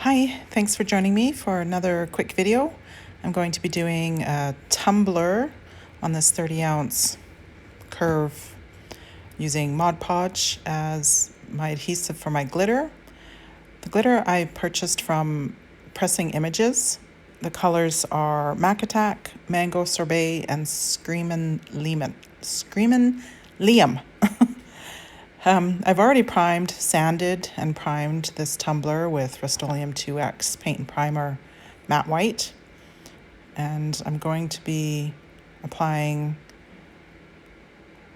Hi, thanks for joining me for another quick video. I'm going to be doing a tumbler on this 30-ounce curve using Mod Podge as my adhesive for my glitter. The glitter I purchased from Pressing Images. The colors are Mac Attack, Mango Sorbet, and Screamin' Liam. I've already sanded and primed this tumbler with Rustoleum 2X paint and primer matte white. And I'm going to be applying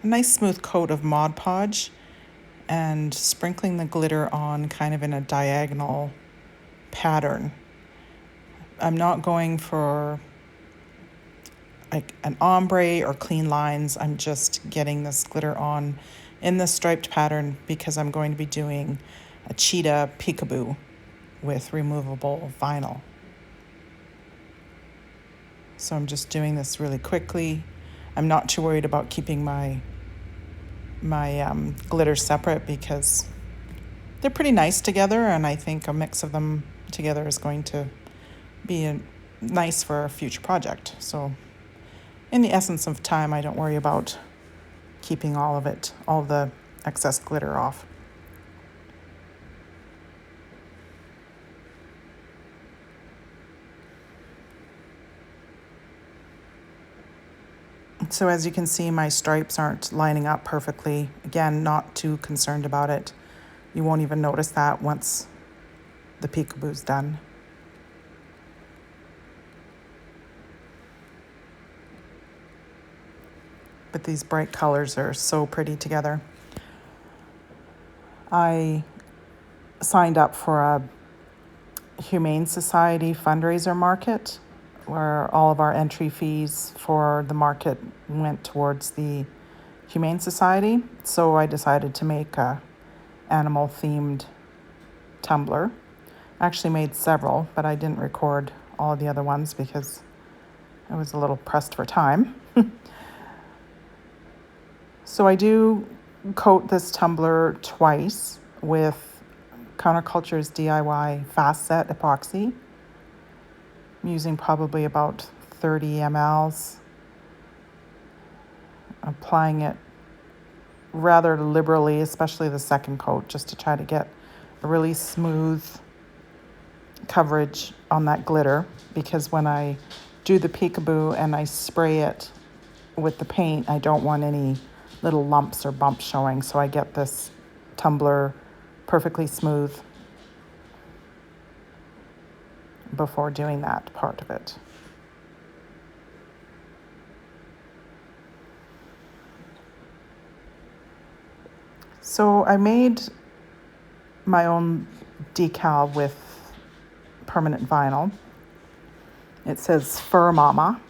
a nice smooth coat of Mod Podge and sprinkling the glitter on kind of in a diagonal pattern. I'm not going for like an ombre or clean lines. I'm just getting this glitter on in the striped pattern because I'm going to be doing a cheetah peekaboo with removable vinyl. So I'm just doing this really quickly. I'm not too worried about keeping my glitter separate because they're pretty nice together, and I think a mix of them together is going to be nice for a future project. So in the essence of time, I don't worry about keeping all the excess glitter off. So as you can see, my stripes aren't lining up perfectly. Again, not too concerned about it. You won't even notice that once the peekaboo's done. But these bright colors are so pretty together. I signed up for a Humane Society fundraiser market where all of our entry fees for the market went towards the Humane Society. So I decided to make a animal themed tumbler. I actually made several, but I didn't record all of the other ones because I was a little pressed for time. So I do coat this tumbler twice with Counterculture's DIY Fast Set Epoxy. I'm using probably about 30 mLs. Applying it rather liberally, especially the second coat, just to try to get a really smooth coverage on that glitter, because when I do the peekaboo and I spray it with the paint, I don't want any little lumps or bumps showing, so I get this tumbler perfectly smooth before doing that part of it. So I made my own decal with permanent vinyl. It says Fur Mama.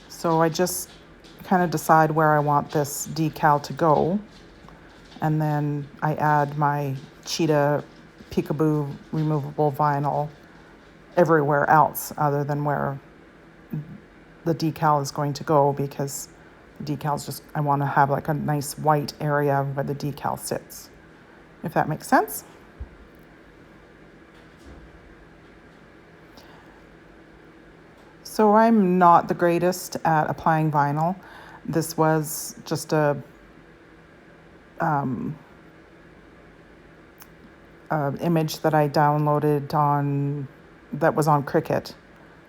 So I just kind of decide where I want this decal to go, and then I add my cheetah peekaboo removable vinyl everywhere else other than where the decal is going to go, because the decal's just, I want to have like a nice white area where the decal sits, if that makes sense. So I'm not the greatest at applying vinyl. This was just a image that I downloaded that was on Cricut.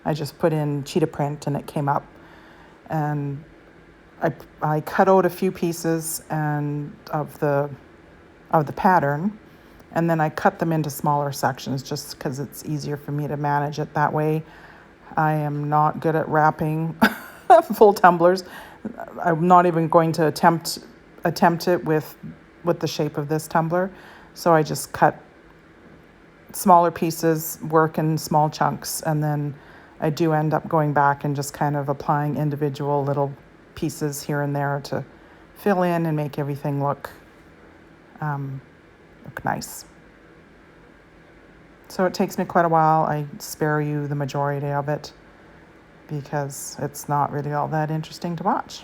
I just put in Cheetah Print and it came up, and I cut out a few pieces of the pattern, and then I cut them into smaller sections just because it's easier for me to manage it that way. I am not good at wrapping full tumblers. I'm not even going to attempt it with the shape of this tumbler. So I just cut smaller pieces, work in small chunks, and then I do end up going back and just kind of applying individual little pieces here and there to fill in and make everything look nice. So it takes me quite a while. I spare you the majority of it because it's not really all that interesting to watch.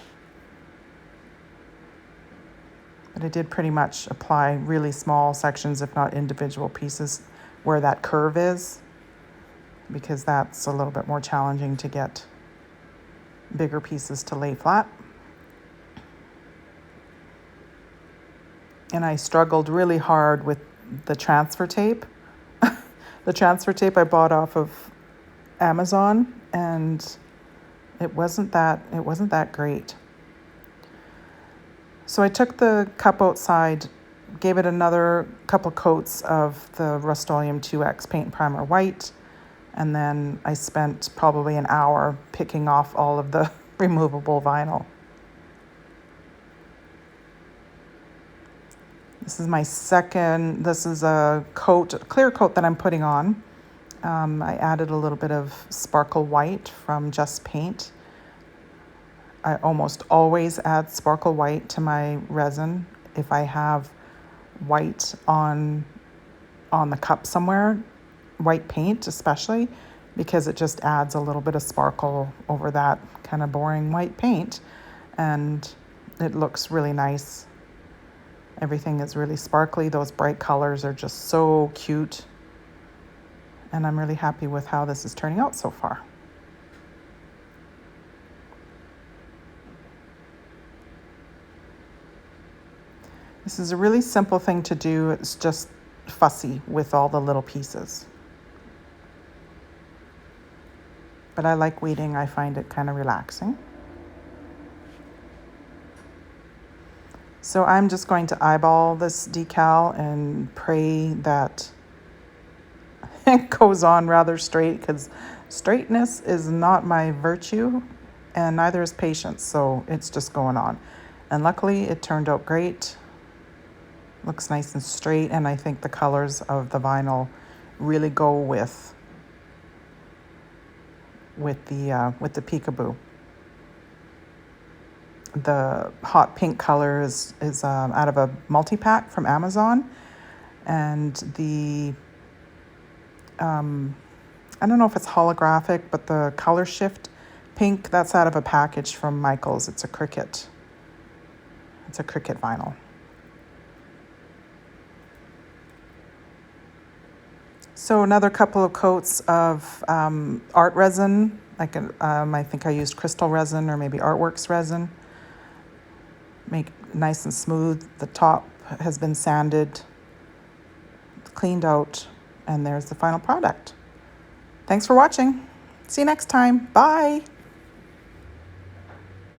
But I did pretty much apply really small sections, if not individual pieces, where that curve is, because that's a little bit more challenging to get bigger pieces to lay flat. And I struggled really hard with the transfer tape. The transfer tape I bought off of Amazon, and it wasn't that great. So I took the cup outside, gave it another couple coats of the Rustoleum 2X paint primer white, and then I spent probably an hour picking off all of the removable vinyl. This is a clear coat that I'm putting on. I added a little bit of sparkle white from Just Paint. I almost always add sparkle white to my resin if I have white on the cup somewhere, white paint especially, because it just adds a little bit of sparkle over that kind of boring white paint, and it looks really nice. Everything is really sparkly. Those bright colors are just so cute, and I'm really happy with how this is turning out so far. This is a really simple thing to do. It's just fussy with all the little pieces. But I like weeding. I find it kind of relaxing. So I'm just going to eyeball this decal and pray that it goes on rather straight, because straightness is not my virtue, and neither is patience. So it's just going on. And luckily it turned out great. Looks nice and straight, and I think the colors of the vinyl really go with the Peekaboo. The hot pink color is out of a multi-pack from Amazon, and the I don't know if it's holographic, but the color shift pink, that's out of a package from Michaels. It's a Cricut vinyl. So another couple of coats of art resin, like I think I used crystal resin or maybe Artworks resin. Make nice and smooth. The top has been sanded, cleaned out, and there's the final product. Thanks for watching. See you next time. Bye.